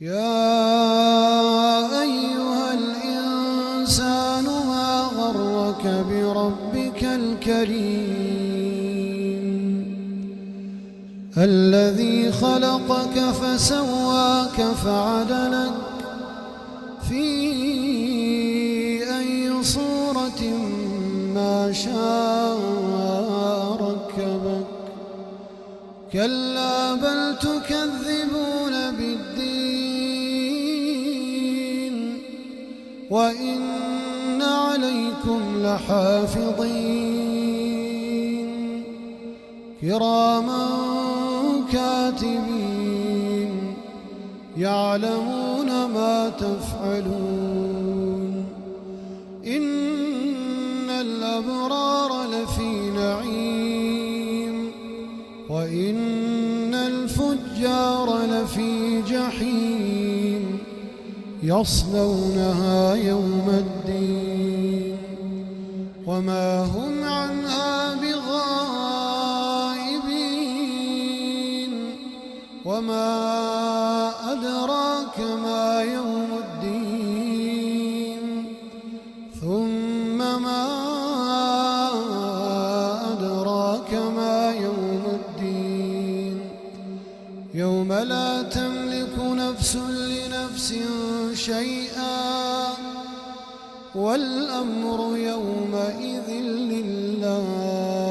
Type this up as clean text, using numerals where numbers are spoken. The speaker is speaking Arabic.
يا أيها الإنسان ما غرك بربك الكريم الذي خلقك فسواك فعدلك في أي صورة ما شاء ركبك كلا بل تكذبون بالدين وإن عليكم لحافظين كراما كاتبين يعلمون ما تفعلون إن الأبرار لفي نعيم وإن الفجار لفي جحيم يصلونها يوم الدين وما هم عنها بغائبين وما أدراك ما يوم الدين ثم ما أدراك ما يوم الدين يوم لا تملك نفس لنفس شيئا والأمر يومئذ لله